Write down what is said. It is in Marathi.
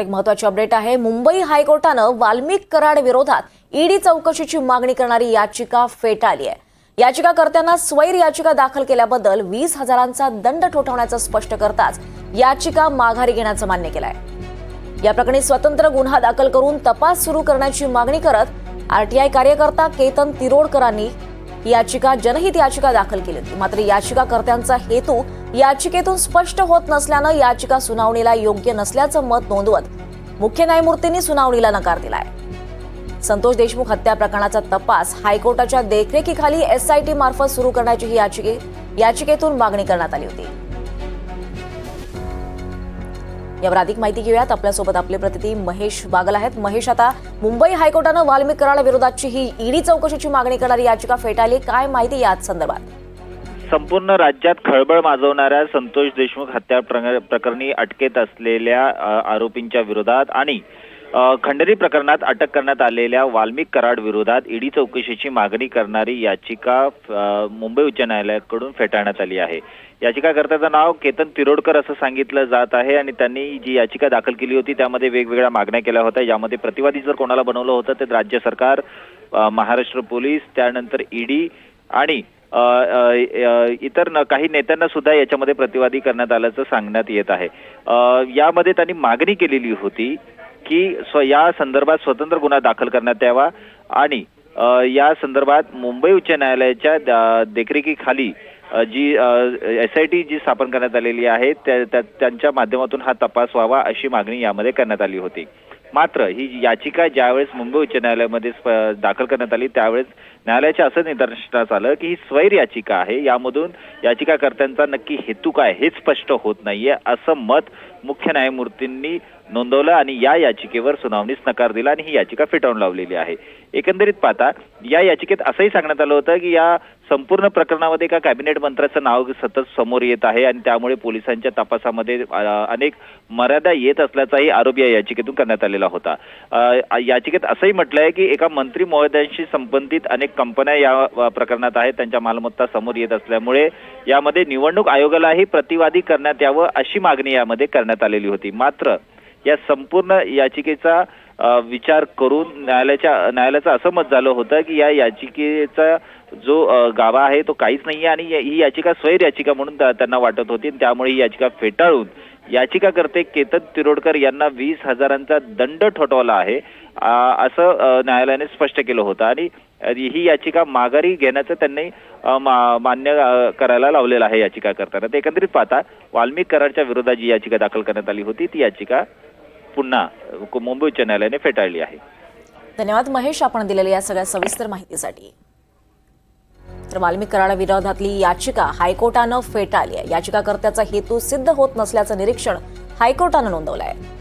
एक महत्त्वाची अपडेट आहे। मुंबई हायकोर्टानं वाल्मिक कराड विरोधात ईडी चौकशीची मागणी करणारी याचिका फेटाळली आहे। याचिकाकर्त्यांना स्वैर याचिका दाखल केल्याबद्दल 20,000चा दंड ठोठावण्याचं स्पष्ट करताच याचिका माघारी घेण्याचं मान्य केलं आहे। या प्रकरणी स्वतंत्र गुन्हा दाखल करून तपास सुरू करण्याची मागणी करत आरटीआय कार्यकर्ता केतन तिरोडकरांनी याचिका जनहित याचिका दाखल केली होती। मात्र याचिकाकर्त्यांचा हेतू याचिकेतून स्पष्ट होत नसल्यानं याचिका सुनावणीला योग्य नसल्याचं मत नोंदवत मुख्य न्यायमूर्तींनी सुनावणीला नकार दिलाय। संतोष देशमुख हत्या प्रकरणाचा तपास हायकोर्टाच्या देखरेखीखाली एसआयटी मार्फत सुरू करण्याची ही याचिकेतून मागणी करण्यात आली होती। यावर अधिक माहिती घेऊयात। आपल्यासोबत आपले प्रतिनिधी महेश बागल आहेत। महेश, आता मुंबई हायकोर्टानं वाल्मिक कराड विरोधातची ही ईडी चौकशीची मागणी करणारी याचिका फेटाळली, काय माहिती याच संदर्भात? संपूर्ण राज्यात खळबळ माजवणाऱ्या संतोष देशमुख हत्या प्रकरणी अटकेत असलेल्या आरोपींच्या विरोधात आणि खंडणी प्रकरणात अटक करण्यात आलेल्या वाल्मिक कराड विरोधात ईडी चौकशीची मागणी करणारी याचिका मुंबई उच्च न्यायालयाकडून फेटाळण्यात आली आहे। याचिकाकर्त्याचं नाव केतन तिरोडकर असं सांगितलं जात आहे आणि त्यांनी जी याचिका दाखल केली होती त्यामध्ये वेगवेगळ्या मागण्या केल्या होत्या। यामध्ये प्रतिवादी जर कोणाला बनवलं होतं ते राज्य सरकार, महाराष्ट्र पोलीस, त्यानंतर ईडी आणि इतर काही नेत्यांना सुद्धा याच्यामध्ये प्रतिवादी करण्यात आल्याचं सांगण्यात येत आहे। यामध्ये त्यांनी मागणी केलेली होती की या संदर्भात स्वतंत्र गुन्हा दाखल करण्यात यावा आणि या संदर्भात मुंबई उच्च न्यायालयाच्या देखरेखीखाली जी एसआयटी जी स्थापन करण्यात आलेली आहे त्यांच्या माध्यमातून हा तपास व्हावा अशी मागणी यामध्ये करण्यात आली होती। मात्र ही याचिका ज्यावेळेस मुंबई उच्च न्यायालयामध्ये दाखल करण्यात आली त्यावेळेस न्यायालयाच्या असं निदर्शनास आलं की ही स्वैर याचिका आहे। यामधून याचिकाकर्त्यांचा नक्की हेतू काय हेच स्पष्ट होत नाहीये असं मत मुख्य न्यायमूर्तींनी नोंदवलं आणि या याचिकेवर सुनावणीस नकार दिला आणि ही याचिका फेटाळून लावलेली आहे। एकंदरीत पाहता या याचिकेत असंही सांगण्यात आलं होतं की या संपूर्ण प्रकरणामध्ये एका कॅबिनेट मंत्र्याचं नाव सतत समोर येत आहे आणि त्यामुळे पोलिसांच्या तपासामध्ये अनेक मर्यादा येत असल्याचाही आरोप या याचिकेतून करण्यात आलेला होता। याचिकेत असंही म्हटलंय की एका मंत्री महोदयांशी संबंधित अनेक कंपन्या या प्रकरणात आहेत, त्यांच्या मालमत्ता समोर येत असल्यामुळे यामध्ये निवडणूक आयोगालाही प्रतिवादी करण्यात यावं अशी मागणी यामध्ये करण्यात आलेली होती। मात्र या संपूर्ण याचिकेचा विचार करून न्यायालयाचं असं मत झालं होतं की या याचिकेचा जो गाभा आहे तो काहीच नाहीये आणि ही याचिका स्वैर याचिका म्हणून त्यांना वाटत होती। त्यामुळे ही याचिका फेटाळून याचिकाकर्ते केतन तिरोडकर यांना 20,000चा दंड ठोठावला आहे असं न्यायालयाने स्पष्ट केलं होतं आणि ही याचिका माघारी घेण्याचं त्यांनी मान्य करायला लावलेलं आहे याचिकाकर्त्यांना। एकंदरीत पाहता वाल्मिक कराडच्या विरोधात जी याचिका दाखल करण्यात आली होती ती याचिका पुन्हा मुंबई उच्च न्यायालयाने फेटाळली आहे। धन्यवाद महेश, आपण दिलेल्या या सगळ्या सविस्तर माहितीसाठी। तर वाल्मिक कराड विरोधातली याचिका हायकोर्टानं फेटाळली आहे। याचिकाकर्त्याचा हेतू सिद्ध होत नसल्याचं निरीक्षण हायकोर्टानं नोंदवलं आहे।